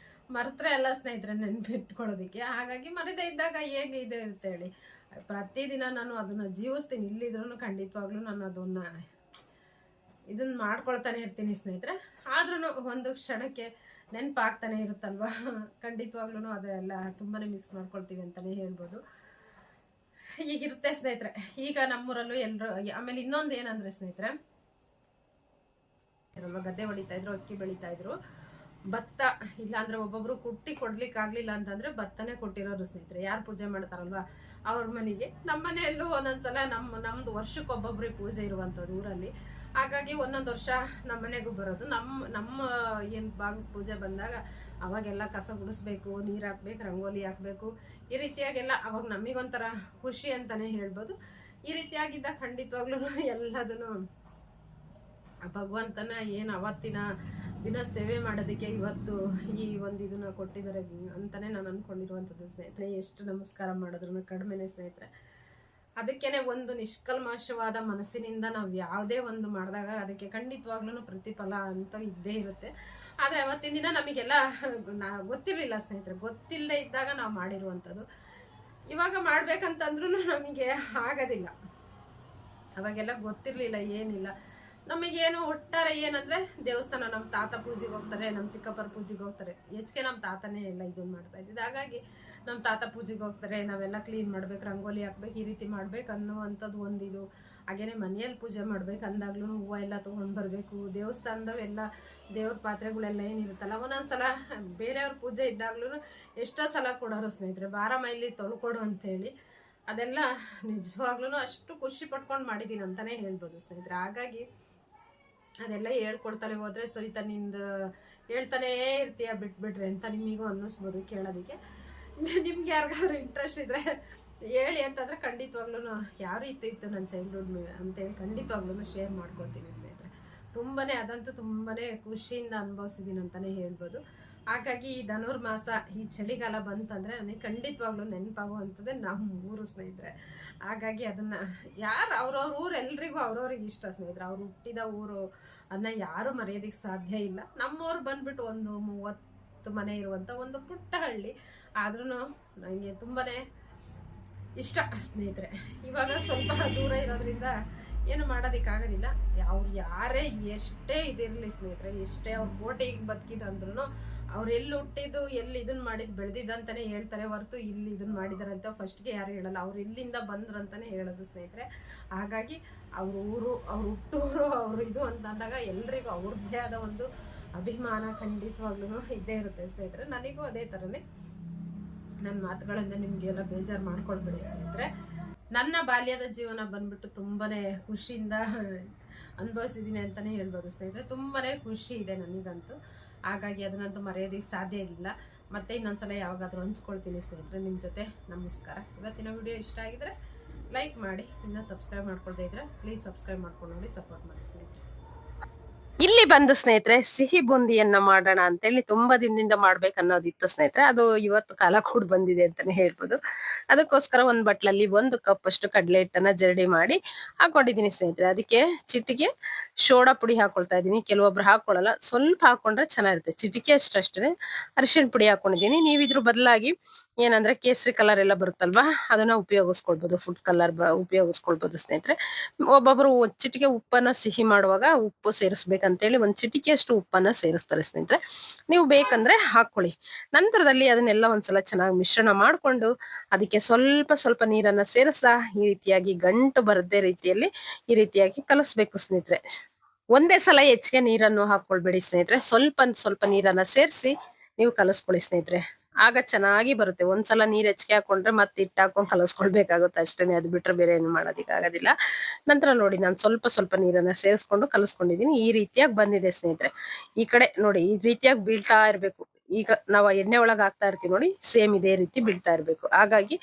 Speaker 2: ಮರೆತರೆ ಎಲ್ಲ ಸ್ನೇಹಿತರೆ ನೆನಪಿಟ್ಕೊಳ್ಳೋದಕ್ಕೆ. ಹಾಗಾಗಿ ಮರೆದೇ ಇದ್ದಾಗ ಹೇಗೆ ಇದೆ ಅಂತೇಳಿ ಪ್ರತಿದಿನ ನಾನು ಅದನ್ನು ಜೀವಿಸ್ತೀನಿ. ಇಲ್ಲಿದ್ರೂ ಖಂಡಿತವಾಗ್ಲೂ ನಾನು ಇದನ್ನು ಮಾಡ್ಕೊಳ್ತಾನೆ ಇರ್ತೀನಿ ಸ್ನೇಹಿತರೆ. ಆದ್ರೂ ಒಂದು ಕ್ಷಣಕ್ಕೆ ನೆನಪಾಗ್ತಾನೆ ಇರುತ್ತಲ್ವ, ಖಂಡಿತವಾಗ್ಲೂ ಅದೆಲ್ಲ ತುಂಬಾ ಮಿಸ್ ಮಾಡ್ಕೊಳ್ತೀವಿ ಅಂತಲೇ ಹೇಳ್ಬೋದು. ಈಗಿರುತ್ತೆ ಸ್ನೇಹಿತರೆ. ಈಗ ನಮ್ಮೂರಲ್ಲೂ ಎಲ್ಲರೂ. ಆಮೇಲೆ ಇನ್ನೊಂದು ಏನಂದರೆ ಸ್ನೇಹಿತರೆ, ಗದ್ದೆ ಹೊಡಿತಾ ಇದ್ರು, ಅಕ್ಕಿ ಬೆಳೀತಾ ಇದ್ರು. ಭತ್ತ, ಇಲ್ಲಾಂದ್ರೆ ಒಬ್ಬೊಬ್ರು ಕುಟ್ಟಿ ಕೊಡ್ಲಿಕ್ಕೆ ಆಗ್ಲಿಲ್ಲ ಅಂತಂದ್ರೆ ಭತ್ತನೇ ಕೊಟ್ಟಿರೋರು ಸ್ನೇಹಿತರೆ. ಯಾರು ಪೂಜೆ ಮಾಡ್ತಾರಲ್ವಾ ಅವ್ರ ಮನೆಗೆ. ನಮ್ಮ ಮನೆಯಲ್ಲೂ ಒಂದೊಂದ್ಸಲ ನಮ್ದು ವರ್ಷಕ್ಕೆ ಒಬ್ಬೊಬ್ರಿಗೆ ಪೂಜೆ ಇರುವಂತದ್ದು ಊರಲ್ಲಿ. ಹಾಗಾಗಿ ಒಂದೊಂದು ವರ್ಷ ನಮ್ಮ ಮನೆಗೂ ಬರೋದು. ನಮ್ಮ ಏನ್ ಭಾಗದ ಪೂಜೆ ಬಂದಾಗ ಅವಾಗೆಲ್ಲ ಕಸ ಗುಡಿಸ್ಬೇಕು, ನೀರ್ ಹಾಕ್ಬೇಕು, ರಂಗೋಲಿ ಹಾಕ್ಬೇಕು, ಈ ರೀತಿಯಾಗೆಲ್ಲ ಅವಾಗ ನಮಗೊಂಥರ ಖುಷಿ ಅಂತಾನೆ ಹೇಳ್ಬೋದು. ಈ ರೀತಿಯಾಗಿದ್ದ ಖಂಡಿತವಾಗ್ಲೂ ಎಲ್ಲದನ್ನು ಭಗವಂತನ ಏನು ಅವತ್ತಿನ ದಿನ ಸೇವೆ ಮಾಡೋದಕ್ಕೆ ಇವತ್ತು ಈ ಒಂದು ಇದನ್ನ ಕೊಟ್ಟಿದ್ದಾರೆ ಅಂತಾನೆ ನಾನು ಅನ್ಕೊಂಡಿರುವಂಥದ್ದು ಸ್ನೇಹಿತರೆ. ಎಷ್ಟು ನಮಸ್ಕಾರ ಮಾಡಿದ್ರು ಕಡಿಮೆನೆ ಸ್ನೇಹಿತರೆ. ಅದಕ್ಕೇನೆ ಒಂದು ನಿಷ್ಕಲ್ಮಶವಾದ ಮನಸ್ಸಿನಿಂದ ನಾವು ಯಾವುದೇ ಒಂದು ಮಾಡಿದಾಗ ಅದಕ್ಕೆ ಖಂಡಿತವಾಗ್ಲೂ ಪ್ರತಿಫಲ ಅಂತ ಇದ್ದೇ ಇರುತ್ತೆ. ಆದ್ರೆ ಅವತ್ತಿನ ದಿನ ನಮಗೆಲ್ಲ ಗೊತ್ತಿರಲಿಲ್ಲ ಸ್ನೇಹಿತರೆ. ಗೊತ್ತಿಲ್ಲದೆ ಇದ್ದಾಗ ನಾವು ಮಾಡಿರುವಂಥದ್ದು. ಇವಾಗ ಮಾಡ್ಬೇಕಂತಂದ್ರೂ ನಮಗೆ ಆಗೋದಿಲ್ಲ. ಅವಾಗೆಲ್ಲ ಗೊತ್ತಿರ್ಲಿಲ್ಲ, ಏನಿಲ್ಲ. ನಮಗೇನು ಒಟ್ಟಾರೆ ಏನಂದ್ರೆ ದೇವಸ್ಥಾನ, ನಮ್ಮ ತಾತ ಪೂಜೆಗೆ ಹೋಗ್ತಾರೆ, ನಮ್ಮ ಚಿಕ್ಕಪ್ಪರ ಪೂಜೆಗೆ ಹೋಗ್ತಾರೆ. ಹೆಚ್ಚಿಗೆ ನಮ್ಮ ತಾತನೇ ಎಲ್ಲ ಇದನ್ನ ಮಾಡ್ತಾ ಇದ್ದಿದ್ದು. ಹಾಗಾಗಿ ನಮ್ಮ ತಾತ ಪೂಜೆಗೆ ಹೋಗ್ತಾರೆ, ನಾವೆಲ್ಲ ಕ್ಲೀನ್ ಮಾಡ್ಬೇಕು, ರಂಗೋಲಿ ಹಾಕ್ಬೇಕು, ಈ ರೀತಿ ಮಾಡ್ಬೇಕು ಅನ್ನುವಂಥದ್ದು ಒಂದಿದು. ಹಾಗೇನೆ ಮನೆಯಲ್ಲಿ ಪೂಜೆ ಮಾಡ್ಬೇಕು ಅಂದಾಗ್ಲೂ ಹೂವು ಎಲ್ಲ ತೊಗೊಂಡು ಬರಬೇಕು. ದೇವಸ್ಥಾನದವೆಲ್ಲ ದೇವ್ರ ಪಾತ್ರೆಗಳೆಲ್ಲ ಏನಿರುತ್ತಲ್ಲ, ಒಂದೊಂದ್ಸಲ ಬೇರೆಯವ್ರ ಪೂಜೆ ಇದ್ದಾಗ್ಲೂ ಎಷ್ಟೋ ಸಲ ಕೊಡೋರು ಸ್ನೇಹಿತರೆ, ಬಾರ ಮೈಲಿ ತೊಳ್ಕೊಡು ಅಂತೇಳಿ. ಅದೆಲ್ಲ ನಿಜವಾಗ್ಲೂ ಅಷ್ಟು ಖುಷಿ ಪಟ್ಕೊಂಡು ಮಾಡಿದ್ದೀನಿ ಅಂತಾನೆ ಹೇಳ್ಬೋದು ಸ್ನೇಹಿತರೆ. ಹಾಗಾಗಿ ಅದೆಲ್ಲ ಹೇಳ್ಕೊಡ್ತಾನೆ ಹೋದ್ರೆ ಸವಿತಾ ನಿಂದು ಹೇಳ್ತಾನೇ ಇರ್ತೀಯ ಬಿಟ್ಬಿಡ್ರಿ ಅಂತ ನಿಮಗೂ ಅನ್ನಿಸ್ಬೋದು ಕೇಳೋದಕ್ಕೆ. ನಿಮ್ಗೆ ಯಾರಿಗಾದ್ರೂ ಇಂಟ್ರೆಸ್ಟ್ ಇದ್ರೆ ಹೇಳಿ ಅಂತಂದ್ರೆ ಖಂಡಿತವಾಗ್ಲೂ ಯಾವ ರೀತಿ ಇತ್ತು ನನ್ನ ಚೈಲ್ಡ್ಹುಡ್ ಅಂತೇಳಿ ಖಂಡಿತವಾಗ್ಲೂ ಶೇರ್ ಮಾಡ್ಕೊಳ್ತೀನಿ ಸ್ನೇಹಿತರೆ. ಅದಂತೂ ತುಂಬಾನೇ ಖುಷಿಯಿಂದ ಅನುಭವಿಸಿದ್ದೀನಿ ಅಂತಾನೆ ಹೇಳ್ಬೋದು. ಹಾಗಾಗಿ ಈ ಧನುರ್ಮಾಸ, ಈ ಚಳಿಗಾಲ ಬಂತಂದ್ರೆ ನನಗೆ ಖಂಡಿತವಾಗ್ಲೂ ನೆನಪಾಗುವಂಥದ್ದೇ ನಮ್ಮ ಊರು ಸ್ನೇಹಿತರೆ. ಹಾಗಾಗಿ ಅದನ್ನ ಯಾರು ಅವ್ರವ್ರ ಊರು ಎಲ್ರಿಗೂ ಅವ್ರವ್ರಿಗೆ ಇಷ್ಟ ಸ್ನೇಹಿತರೆ. ಅವ್ರು ಹುಟ್ಟಿದ ಊರು ಅದನ್ನ ಯಾರು ಮರೆಯೋದಕ್ಕೆ ಸಾಧ್ಯ ಇಲ್ಲ. ನಮ್ಮೂರು ಬಂದ್ಬಿಟ್ಟು ಒಂದು 30 ಮನೆ ಇರುವಂತ ಒಂದು ಪುಟ್ಟ ಹಳ್ಳಿ. ಆದ್ರೂ ನನಗೆ ತುಂಬಾನೇ ಇಷ್ಟ ಸ್ನೇಹಿತರೆ. ಇವಾಗ ಸ್ವಲ್ಪ ದೂರ ಇರೋದ್ರಿಂದ ಏನು ಮಾಡೋದಕ್ಕಾಗೋದಿಲ್ಲ. ಅವ್ರು ಯಾರೇ ಎಷ್ಟೇ ಇದಿರಲಿ ಸ್ನೇಹಿತರೆ, ಎಷ್ಟೇ ಅವ್ರ ಕೋಟೆಗೆ ಬದುಕಿದಂದ್ರೂ ಅವ್ರು ಎಲ್ಲಿ ಹುಟ್ಟಿದ್ದು, ಎಲ್ಲಿ ಇದನ್ನ ಮಾಡಿದ್ ಬೆಳೆದಿದ್ದಂತಾನೆ ಹೇಳ್ತಾರೆ ಹೊರತು ಇಲ್ಲಿ ಇದನ್ನ ಮಾಡಿದಾರೆ ಅಂತ ಫಸ್ಟ್ಗೆ ಯಾರು ಹೇಳಲ್ಲ. ಅವ್ರು ಇಲ್ಲಿಂದ ಬಂದ್ರಂತಾನೆ ಹೇಳೋದು ಸ್ನೇಹಿತರೆ. ಹಾಗಾಗಿ ಅವ್ರ ಊರು, ಅವ್ರ ಹುಟ್ಟೂರು, ಅವ್ರು ಇದು ಅಂತ ಅಂದಾಗ ಎಲ್ರಿಗೂ ಅವ್ರದ್ದೇ ಆದ ಒಂದು ಅಭಿಮಾನ ಖಂಡಿತವಾಗ್ಲೂ ಇದ್ದೇ ಇರುತ್ತೆ ಸ್ನೇಹಿತರೆ. ನನಗೂ ಅದೇ ಥರನೇ. ನನ್ನ ಮಾತುಗಳಿಂದ ನಿಮಗೆಲ್ಲ ಬೇಜಾರು ಮಾಡ್ಕೊಳ್ಬೇಡಿ ಸ್ನೇಹಿತರೆ. ನನ್ನ ಬಾಲ್ಯದ ಜೀವನ ಬಂದ್ಬಿಟ್ಟು ತುಂಬಾನೇ ಖುಷಿಯಿಂದ ಅನುಭವಿಸಿದ್ದೀನಿ ಅಂತಾನೆ ಹೇಳ್ಬೋದು ಸ್ನೇಹಿತರೆ. ತುಂಬಾನೇ ಖುಷಿ ಇದೆ ನನಗಂತೂ. ಹಾಗಾಗಿ ಅದನ್ನಂತೂ ಮರೆಯೋದಕ್ಕೆ ಸಾಧ್ಯ ಇಲ್ಲ. ಮತ್ತೆ ಇನ್ನೊಂದ್ಸಲ ಯಾವಾಗಾದ್ರೂ ಹಂಚ್ಕೊಳ್ತೀನಿ ಸ್ನೇಹಿತರೆ ನಿಮ್ಮ ಜೊತೆ. ನಮಸ್ಕಾರ. ಇವತ್ತಿನ ವಿಡಿಯೋ ಇಷ್ಟ ಆಗಿದ್ರೆ ಲೈಕ್ ಮಾಡಿ, ಇನ್ನೂ ಸಬ್ಸ್ಕ್ರೈಬ್ ಮಾಡ್ಕೊಳ್ತಾ ಇದ್ರೆ ಪ್ಲೀಸ್ ಸಬ್ಸ್ಕ್ರೈಬ್ ಮಾಡ್ಕೊಂಡು ನೋಡಿ, ಸಪೋರ್ಟ್ ಮಾಡಿ ಸ್ನೇಹಿತರೆ.
Speaker 1: ಇಲ್ಲಿ ಬಂದು ಸ್ನೇಹಿತರೆ ಸಿಹಿ ಬೂಂದಿಯನ್ನ ಮಾಡೋಣ ಅಂತೇಳಿ ತುಂಬಾ ದಿನದಿಂದ ಮಾಡ್ಬೇಕನ್ನೋದಿತ್ತು ಸ್ನೇಹಿತರೆ. ಅದು ಇವತ್ತು ಕಾಲ ಕೂಡ ಬಂದಿದೆ ಅಂತಾನೆ ಹೇಳ್ಬೋದು. ಅದಕ್ಕೋಸ್ಕರ ಒಂದ್ ಬಟ್ಲಲ್ಲಿ 1 ಕಪ್ ಅಷ್ಟು ಕಡಲೆ ಹಿಟ್ಟನ್ನ ಜರಡಿ ಮಾಡಿ ಹಾಕೊಂಡಿದೀನಿ ಸ್ನೇಹಿತರೆ. ಅದಕ್ಕೆ ಚಿಟಿಕೆ ಸೋಡಾ ಪುಡಿ ಹಾಕೊಳ್ತಾ ಇದೀನಿ. ಕೆಲವೊಬ್ರು ಹಾಕೊಳ್ಳಲ್ಲ, ಸ್ವಲ್ಪ ಹಾಕೊಂಡ್ರೆ ಚೆನ್ನಾಗಿರುತ್ತೆ. ಚಿಟಿಕೆ ಅಷ್ಟೇ ಅರಿಶಿಣ ಪುಡಿ ಹಾಕೊಂಡಿದೀನಿ. ನೀವು ಇದ್ರ ಬದಲಾಗಿ ಏನಂದ್ರೆ ಕೇಸರಿ ಕಲರ್ ಎಲ್ಲ ಬರುತ್ತಲ್ವಾ, ಅದನ್ನ ಉಪಯೋಗಿಸ್ಕೊಳ್ಬಹುದು. ಫುಡ್ ಕಲರ್ ಉಪಯೋಗಿಸ್ಕೊಳ್ಬಹುದು ಸ್ನೇಹಿತರೆ. ಒಬ್ಬೊಬ್ರು ಚಿಟಿಕೆ ಉಪ್ಪನ್ನ ಸಿಹಿ ಮಾಡುವಾಗ ಉಪ್ಪು ಸೇರಿಸ್ಬೇಕಂತೇಳಿ ಒಂದ್ ಚಿಟಿಕೆ ಅಷ್ಟು ಉಪ್ಪನ್ನ ಸೇರಿಸ್ತಾರೆ ಸ್ನೇಹಿತರೆ. ನೀವು ಬೇಕಂದ್ರೆ ಹಾಕೊಳ್ಳಿ. ನಂತರದಲ್ಲಿ ಅದನ್ನೆಲ್ಲ ಒಂದ್ಸಲ ಚೆನ್ನಾಗಿ ಮಿಶ್ರಣ ಮಾಡ್ಕೊಂಡು ಅದಕ್ಕೆ ಸ್ವಲ್ಪ ಸ್ವಲ್ಪ ನೀರನ್ನ ಸೇರಿಸ್ತಾ ಈ ರೀತಿಯಾಗಿ ಗಂಟು ಬರದೇ ರೀತಿಯಲ್ಲಿ ಈ ರೀತಿಯಾಗಿ ಕಲಸ್ಬೇಕು ಸ್ನೇಹಿತರೆ. ಒಂದೇ ಸಲ ಹೆಚ್ಚಿಗೆ ನೀರನ್ನು ಹಾಕೊಳ್ಬೇಡಿ ಸ್ನೇಹಿತರೆ. ಸ್ವಲ್ಪ ಸ್ವಲ್ಪ ನೀರನ್ನ ಸೇರಿಸಿ ನೀವು ಕಲಸ್ಕೊಳ್ಳಿ ಸ್ನೇಹಿತರೆ. ಆಗ ಚೆನ್ನಾಗಿ ಬರುತ್ತೆ. ಒಂದ್ಸಲ ನೀರ್ ಹೆಚ್ಚಿಗೆ ಹಾಕೊಂಡ್ರೆ ಮತ್ತೆ ಹಿಟ್ಟು ಹಾಕೊಂಡ್ ಕಲಸ್ಕೊಳ್ಬೇಕಾಗುತ್ತೆ ಅಷ್ಟೇನೆ. ಅದು ಬಿಟ್ರೆ ಬೇರೆ ಏನು ಮಾಡೋದಿಕ್ ಆಗೋದಿಲ್ಲ. ನಂತರ ನೋಡಿ ನಾನು ಸ್ವಲ್ಪ ಸ್ವಲ್ಪ ನೀರನ್ನ ಸೇರಿಸ್ಕೊಂಡು ಕಲಸ್ಕೊಂಡಿದೀನಿ. ಈ ರೀತಿಯಾಗಿ ಬಂದಿದೆ ಸ್ನೇಹಿತರೆ. ಈ ಕಡೆ ನೋಡಿ ಈ ರೀತಿಯಾಗಿ ಬೀಳ್ತಾ ಇರ್ಬೇಕು. ಈಗ ನಾವು ಎಣ್ಣೆ ಒಳಗ್ ಹಾಕ್ತಾ ಇರ್ತೀವಿ ನೋಡಿ, ಸೇಮ್ ಇದೇ ರೀತಿ ಬೀಳ್ತಾ ಇರ್ಬೇಕು. ಹಾಗಾಗಿ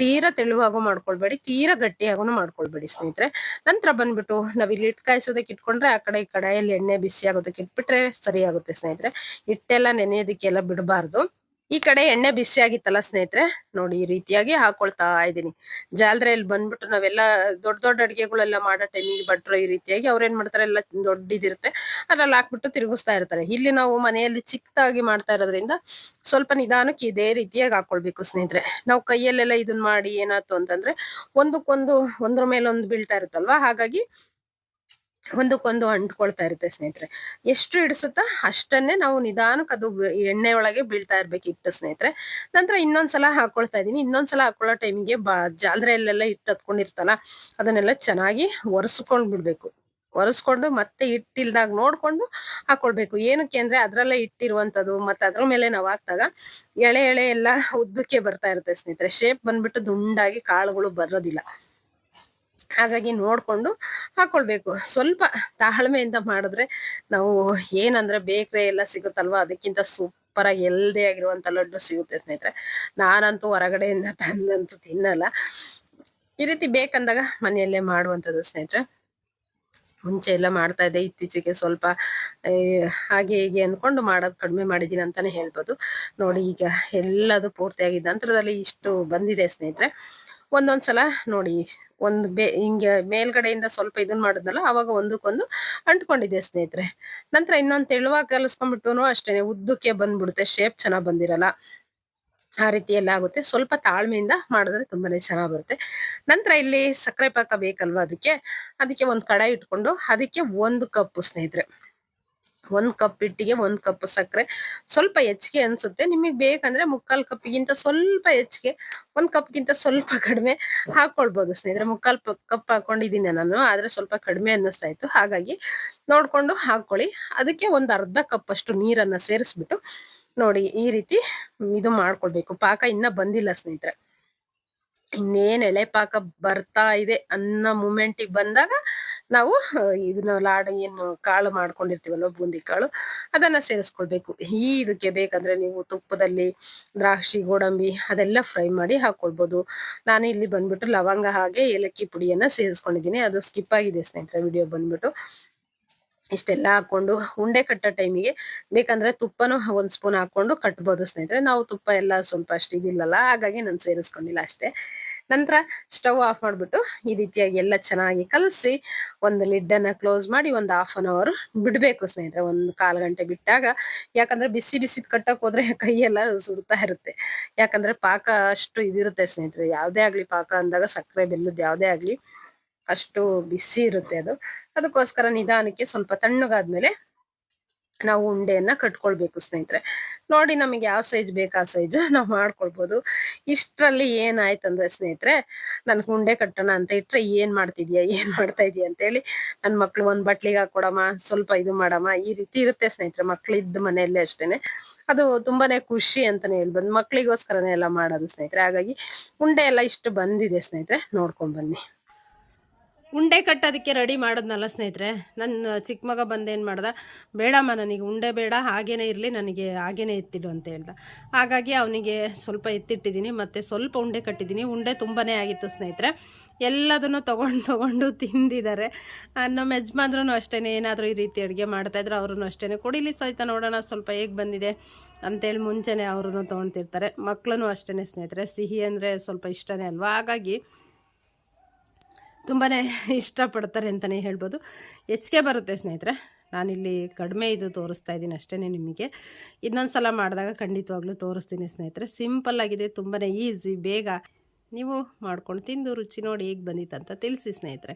Speaker 1: ತೀರಾ ತೆಳುವಾಗೂ ಮಾಡ್ಕೊಳ್ಬೇಡಿ, ತೀರಾ ಗಟ್ಟಿಯಾಗೂ ಮಾಡ್ಕೊಳ್ಬೇಡಿ ಸ್ನೇಹಿತರೆ. ನಂತರ ಬಂದ್ಬಿಟ್ಟು ನಾವ್ ಇಲ್ಲಿ ಹಿಟ್ಟು ಕಾಯಿಸೋದಕ್ಕೆ ಇಟ್ಕೊಂಡ್ರೆ ಆ ಕಡೆ ಈ ಕಡೆಯಲ್ಲಿ ಎಣ್ಣೆ ಬಿಸಿ ಆಗೋದಕ್ಕೆ ಇಟ್ಬಿಟ್ರೆ ಸರಿ ಆಗುತ್ತೆ ಸ್ನೇಹಿತರೆ. ಹಿಟ್ಟೆಲ್ಲ ನೆನೆಯೋದಕ್ಕೆಲ್ಲ ಬಿಡಬಾರ್ದು. ಈ ಕಡೆ ಎಣ್ಣೆ ಬಿಸಿ ಆಗಿತ್ತಲ್ಲ ಸ್ನೇಹಿತರೆ, ನೋಡಿ ಈ ರೀತಿಯಾಗಿ ಹಾಕೊಳ್ತಾ ಇದ್ದೀನಿ. ಜಾಲರಿಯಲ್ಲಿ ಬಂದ್ಬಿಟ್ಟು ನಾವೆಲ್ಲ ದೊಡ್ಡ ದೊಡ್ಡ ಅಡಿಗೆಗಳೆಲ್ಲ ಮಾಡೋ ಟೈಮಿಗೆ ಭಟ್ರು ಈ ರೀತಿಯಾಗಿ ಅವ್ರೇನ್ ಮಾಡ್ತಾರೆ, ಎಲ್ಲ ದೊಡ್ಡದಿರುತ್ತೆ ಅದ್ರಲ್ಲಿ ಹಾಕ್ಬಿಟ್ಟು ತಿರುಗಿಸ್ತಾ ಇರ್ತಾರೆ. ಇಲ್ಲಿ ನಾವು ಮನೆಯಲ್ಲಿ ಚಿಕ್ಕದಾಗಿ ಮಾಡ್ತಾ ಇರೋದ್ರಿಂದ ಸ್ವಲ್ಪ ನಿಧಾನಕ್ಕೆ ಇದೇ ರೀತಿಯಾಗಿ ಹಾಕೊಳ್ಬೇಕು ಸ್ನೇಹಿತರೆ. ನಾವು ಕೈಯಲ್ಲೆಲ್ಲ ಇದನ್ ಮಾಡಿ ಏನಾಯ್ತು ಅಂತಂದ್ರೆ ಒಂದಕ್ಕೊಂದು ಒಂದ್ರ ಮೇಲೆ ಒಂದು ಬೀಳ್ತಾ ಇರುತ್ತಲ್ವಾ, ಹಾಗಾಗಿ ಒಂದಕ್ಕೊಂದು ಅಂಟ್ಕೊಳ್ತಾ ಇರುತ್ತೆ ಸ್ನೇಹಿತರೆ. ಎಷ್ಟು ಇಡಿಸುತ್ತಾ ಅಷ್ಟನ್ನೇ ನಾವು ನಿಧಾನಕ್ಕೆ ಅದು ಎಣ್ಣೆ ಒಳಗೆ ಬೀಳ್ತಾ ಇರ್ಬೇಕು ಹಿಟ್ಟು ಸ್ನೇಹಿತರೆ. ನಂತರ ಇನ್ನೊಂದ್ಸಲ ಹಾಕೊಳ್ತಾ ಇದೀನಿ. ಇನ್ನೊಂದ್ಸಲ ಹಾಕೊಳ್ಳೋ ಟೈಮಿಗೆ ಜಾಲರಿಯಲ್ಲೆಲ್ಲ ಹಿಟ್ಟು ಹತ್ಕೊಂಡಿರ್ತಲ್ಲ, ಅದನ್ನೆಲ್ಲ ಚೆನ್ನಾಗಿ ಒರೆಸ್ಕೊಂಡ್ ಬಿಡ್ಬೇಕು. ಒರೆಸ್ಕೊಂಡು ಮತ್ತೆ ಹಿಟ್ಟಿಲ್ದಾಗ ನೋಡ್ಕೊಂಡು ಹಾಕೊಳ್ಬೇಕು. ಏನಕ್ಕೆ ಅಂದ್ರೆ ಅದ್ರಲ್ಲೇ ಹಿಟ್ಟಿರುವಂತದ್ದು ಮತ್ತೆ ಅದ್ರ ಮೇಲೆ ನಾವು ಹಾಕ್ದಾಗ ಎಳೆ ಎಳೆ ಎಲ್ಲ ಉದ್ದಕ್ಕೆ ಬರ್ತಾ ಇರುತ್ತೆ ಸ್ನೇಹಿತರೆ. ಶೇಪ್ ಬಂದ್ಬಿಟ್ಟು ದುಂಡಾಗಿ ಕಾಳುಗಳು ಬರೋದಿಲ್ಲ. ಹಾಗಾಗಿ ನೋಡ್ಕೊಂಡು ಹಾಕೊಳ್ಬೇಕು. ಸ್ವಲ್ಪ ತಾಳ್ಮೆಯಿಂದ ಮಾಡಿದ್ರೆ ನಾವು ಏನಂದ್ರೆ ಬೇಕ್ರಿ ಎಲ್ಲ ಸಿಗುತ್ತಲ್ವಾ, ಅದಕ್ಕಿಂತ ಸೂಪರ್ ಆಗಿ ಹೆಲ್ದಿ ಆಗಿರುವಂತ ಲಡ್ಡು ಸಿಗುತ್ತೆ ಸ್ನೇಹಿತರೆ. ನಾನಂತೂ ಹೊರಗಡೆಯಿಂದ ತಂದಂತೂ ತಿನ್ನಲ್ಲ. ಈ ರೀತಿ ಬೇಕಂದಾಗ ಮನೆಯಲ್ಲೇ ಮಾಡುವಂತದ್ದು ಸ್ನೇಹಿತರೆ. ಮುಂಚೆ ಎಲ್ಲ ಮಾಡ್ತಾ ಇದ್ದೆ, ಇತ್ತೀಚೆಗೆ ಸ್ವಲ್ಪ ಹಾಗೆ ಹೀಗೆ ಅನ್ಕೊಂಡು ಮಾಡೋದು ಕಡಿಮೆ ಮಾಡಿದೀನಿ ಅಂತಾನೆ ಹೇಳ್ಬೋದು. ನೋಡಿ ಈಗ ಎಲ್ಲದು ಪೂರ್ತಿಯಾಗಿದ್ದ ನಂತರದಲ್ಲಿ ಇಷ್ಟು ಬಂದಿದೆ ಸ್ನೇಹಿತರೆ. ಒಂದೊಂದ್ಸಲ ನೋಡಿ ಹಿಂಗೆ ಮೇಲ್ಗಡೆಯಿಂದ ಸ್ವಲ್ಪ ಇದನ್ ಮಾಡಿದ್ನಲ್ಲ, ಅವಾಗ ಒಂದಕ್ಕೊಂದು ಅಂಟ್ಕೊಂಡಿದೆ ಸ್ನೇಹಿತರೆ. ನಂತರ ಇನ್ನೊಂದ್ ತೆಳುವಾಗಿ ಕಲಿಸ್ಕೊಂಡ್ಬಿಟ್ಟು ಅಷ್ಟೇನೆ ಉದ್ದಕ್ಕೆ ಬಂದ್ಬಿಡುತ್ತೆ, ಶೇಪ್ ಚೆನ್ನಾಗ್ ಬಂದಿರಲ್ಲ. ಆ ರೀತಿ ಎಲ್ಲ ಆಗುತ್ತೆ. ಸ್ವಲ್ಪ ತಾಳ್ಮೆಯಿಂದ ಮಾಡಿದ್ರೆ ತುಂಬಾನೇ ಚೆನ್ನಾಗ್ ಬರುತ್ತೆ. ನಂತರ ಇಲ್ಲಿ ಸಕ್ಕರೆ ಪಾಕ ಬೇಕಲ್ವಾ, ಅದಕ್ಕೆ ಒಂದ್ ಕಡಾಯಿ ಇಟ್ಕೊಂಡು ಅದಕ್ಕೆ 1 ಕಪ್ ಸ್ನೇಹಿತರೆ, 1 ಕಪ್ ಹಿಟ್ಟಿಗೆ 1 ಕಪ್ ಸಕ್ಕರೆ. ಸ್ವಲ್ಪ ಹೆಚ್ಚಿಗೆ ಅನ್ಸುತ್ತೆ, ನಿಮಗ್ ಬೇಕಂದ್ರೆ 3/4 ಕಪ್ಗಿಂತ ಸ್ವಲ್ಪ ಹೆಚ್ಚಿಗೆ, 1 ಕಪ್ಗಿಂತ ಸ್ವಲ್ಪ ಕಡಿಮೆ ಹಾಕೊಳ್ಬಹುದು ಸ್ನೇಹಿತರೆ. 3/4 ಕಪ್ ಹಾಕೊಂಡಿದೀನಿ ನಾನು, ಆದ್ರೆ ಸ್ವಲ್ಪ ಕಡಿಮೆ ಅನ್ನಿಸ್ತಾ ಇತ್ತು, ಹಾಗಾಗಿ ನೋಡ್ಕೊಂಡು ಹಾಕೊಳ್ಳಿ. ಅದಕ್ಕೆ ಒಂದ್ ಅರ್ಧ ಕಪ್ ಅಷ್ಟು ನೀರನ್ನ ಸೇರಿಸ್ಬಿಟ್ಟು ನೋಡಿ ಈ ರೀತಿ ಇದು ಮಾಡ್ಕೊಳ್ಬೇಕು. ಪಾಕ ಇನ್ನ ಬಂದಿಲ್ಲ ಸ್ನೇಹಿತರೆ, ಇನ್ನೇನ್ ಎಳೆ ಪಾಕ ಬರ್ತಾ ಇದೆ ಅನ್ನೋ ಮೂಮೆಂಟಿಗೆ ಬಂದಾಗ ನಾವು ಇದನ್ನ ಲಾಡು ಏನು ಕಾಳು ಮಾಡ್ಕೊಂಡಿರ್ತೀವಲ್ವ, ಬೂಂದಿ ಕಾಳು, ಅದನ್ನ ಸೇರಿಸ್ಕೊಳ್ಬೇಕು. ಇದಕ್ಕೆ ಬೇಕಂದ್ರೆ ನೀವು ತುಪ್ಪದಲ್ಲಿ ದ್ರಾಕ್ಷಿ ಗೋಡಂಬಿ ಅದೆಲ್ಲ ಫ್ರೈ ಮಾಡಿ ಹಾಕೊಳ್ಬಹುದು. ನಾನು ಇಲ್ಲಿ ಬಂದ್ಬಿಟ್ಟು ಲವಂಗ ಹಾಗೆ ಏಲಕ್ಕಿ ಪುಡಿಯನ್ನ ಸೇರಿಸ್ಕೊಂಡಿದ್ದೀನಿ, ಅದು ಸ್ಕಿಪ್ ಆಗಿದೆ ಸ್ನೇಹಿತರೆ ವಿಡಿಯೋ ಬಂದ್ಬಿಟ್ಟು. ಇಷ್ಟೆಲ್ಲ ಹಾಕೊಂಡು ಉಂಡೆ ಕಟ್ಟೋ ಟೈಮಿಗೆ ಬೇಕಂದ್ರೆ ತುಪ್ಪನೂ 1 ಸ್ಪೂನ್ ಹಾಕೊಂಡು ಕಟ್ಬೋದು ಸ್ನೇಹಿತರೆ. ನಾವು ತುಪ್ಪ ಎಲ್ಲ ಸ್ವಲ್ಪ ಅಷ್ಟು ಇದಿಲ್ಲಲ್ಲ, ಹಾಗಾಗಿ ನಾನು ಸೇರಿಸ್ಕೊಂಡಿಲ್ಲ ಅಷ್ಟೇ. ನಂತರ ಸ್ಟವ್ ಆಫ್ ಮಾಡ್ಬಿಟ್ಟು ಈ ರೀತಿಯಾಗಿ ಎಲ್ಲ ಚೆನ್ನಾಗಿ ಕಲಸಿ ಒಂದು ಲಿಡ್ ಅನ್ನ ಕ್ಲೋಸ್ ಮಾಡಿ ಒಂದು 1/2 ಅವರ್ ಬಿಡ್ಬೇಕು ಸ್ನೇಹಿತರೆ. 1/4 ಗಂಟೆ ಬಿಟ್ಟಾಗ, ಯಾಕಂದ್ರೆ ಬಿಸಿ ಬಿಸಿದ್ ಕಟ್ಟಕ್ ಹೋದ್ರೆ ಕೈಯೆಲ್ಲ ಸುಡ್ತಾ ಇರುತ್ತೆ. ಯಾಕಂದ್ರೆ ಪಾಕ ಅಷ್ಟು ಇದಿರುತ್ತೆ ಸ್ನೇಹಿತರೆ, ಯಾವ್ದೇ ಆಗ್ಲಿ ಪಾಕ ಅಂದಾಗ ಸಕ್ಕರೆ ಬೆಲ್ಲದ ಯಾವ್ದೇ ಆಗ್ಲಿ ಅಷ್ಟು ಬಿಸಿ ಇರುತ್ತೆ ಅದು. ಅದಕ್ಕೋಸ್ಕರ ನಿಧಾನಕ್ಕೆ ಸ್ವಲ್ಪ ತಣ್ಣಗಾದ್ಮೇಲೆ ನಾವು ಉಂಡೆಯನ್ನ ಕಟ್ಕೊಳ್ಬೇಕು ಸ್ನೇಹಿತರೆ. ನೋಡಿ ನಮಗೆ ಯಾವ ಸೈಜ್ ಬೇಕು ಆ ಸೈಜ್ ನಾವು ಮಾಡ್ಕೊಳ್ಬಹುದು. ಇಷ್ಟರಲ್ಲಿ ಏನಾಯ್ತಂದ್ರೆ ಸ್ನೇಹಿತರೆ, ನನ್ಗೆ ಉಂಡೆ ಕಟ್ಟೋಣ ಅಂತ ಇಟ್ರೆ ಏನ್ ಮಾಡ್ತಾ ಇದೀಯ ಅಂತ ಹೇಳಿ ನನ್ ಮಕ್ಳು ಒಂದ್ ಬಟ್ಲಿಗೆ ಹಾಕೊಡಮ್ಮ, ಸ್ವಲ್ಪ ಇದು ಮಾಡಮ್ಮ, ಈ ರೀತಿ ಇರುತ್ತೆ ಸ್ನೇಹಿತರೆ. ಮಕ್ಳಿದ್ದ ಮನೆಯಲ್ಲೇ ಅಷ್ಟೇನೆ, ಅದು ತುಂಬಾನೇ ಖುಷಿ ಅಂತಾನೆ ಹೇಳ್ಬೋದು. ಮಕ್ಳಿಗೋಸ್ಕರನೇ ಎಲ್ಲ ಮಾಡೋದು ಸ್ನೇಹಿತರೆ. ಹಾಗಾಗಿ ಉಂಡೆ ಎಲ್ಲ ಇಷ್ಟು ಬಂದಿದೆ ಸ್ನೇಹಿತರೆ, ನೋಡ್ಕೊಂಡ್ ಬನ್ನಿ. ಉಂಡೆ ಕಟ್ಟೋದಕ್ಕೆ ರೆಡಿ ಮಾಡೋದ್ನಲ್ಲ ಸ್ನೇಹಿತರೆ, ನನ್ನ ಚಿಕ್ಕ ಮಗ ಬಂದೇನು ಮಾಡ್ದ, ಬೇಡಮ್ಮ ನನಗೆ ಉಂಡೆ ಬೇಡ, ಹಾಗೇನೇ ಇರಲಿ, ನನಗೆ ಹಾಗೇನೆ ಎತ್ತಿಡು ಅಂತ ಹೇಳ್ದ. ಹಾಗಾಗಿ ಅವನಿಗೆ ಸ್ವಲ್ಪ ಎತ್ತಿಟ್ಟಿದ್ದೀನಿ, ಮತ್ತು ಸ್ವಲ್ಪ ಉಂಡೆ ಕಟ್ಟಿದ್ದೀನಿ. ಉಂಡೆ ತುಂಬಾ ಆಗಿತ್ತು ಸ್ನೇಹಿತರೆ, ಎಲ್ಲದನ್ನು ತಗೊಂಡು ತಿಂದಿದ್ದಾರೆ. ನಮ್ಮ ಯಜಮಾನ್ರೂ ಅಷ್ಟೇ, ಏನಾದರೂ ಈ ರೀತಿ ಅಡುಗೆ ಮಾಡ್ತಾಯಿದ್ರು ಅವ್ರೂ ಅಷ್ಟೇ, ಕೊಡಿಲಿ ಸಹಿತ ನೋಡೋಣ ಸ್ವಲ್ಪ ಹೇಗೆ ಬಂದಿದೆ ಅಂತೇಳಿ ಮುಂಚೆನೇ ಅವ್ರೂ ತೊಗೊಳ್ತಿರ್ತಾರೆ. ಮಕ್ಕಳೂ ಅಷ್ಟೇ ಸ್ನೇಹಿತರೆ, ಸಿಹಿ ಅಂದರೆ ಸ್ವಲ್ಪ ಇಷ್ಟನೇ ಅಲ್ವಾ, ಹಾಗಾಗಿ ತುಂಬಾ ಇಷ್ಟಪಡ್ತಾರೆ ಅಂತಲೇ ಹೇಳ್ಬೋದು. ಹೆಚ್ಚಿಗೆ ಬರುತ್ತೆ ಸ್ನೇಹಿತರೆ, ನಾನಿಲ್ಲಿ ಕಡಿಮೆ ಇದು ತೋರಿಸ್ತಾ ಇದ್ದೀನಿ ಅಷ್ಟೇ ನಿಮಗೆ. ಇನ್ನೊಂದು ಸಲ ಮಾಡಿದಾಗ ಖಂಡಿತವಾಗ್ಲೂ ತೋರಿಸ್ತೀನಿ ಸ್ನೇಹಿತರೆ. ಸಿಂಪಲ್ಲಾಗಿದೆ, ತುಂಬಾ ಈಸಿ, ಬೇಗ ನೀವು ಮಾಡ್ಕೊಂಡು ತಿಂದು ರುಚಿ ನೋಡಿ ಹೇಗೆ ಬಂದಿತ್ತಂತ ತಿಳಿಸಿ ಸ್ನೇಹಿತರೆ.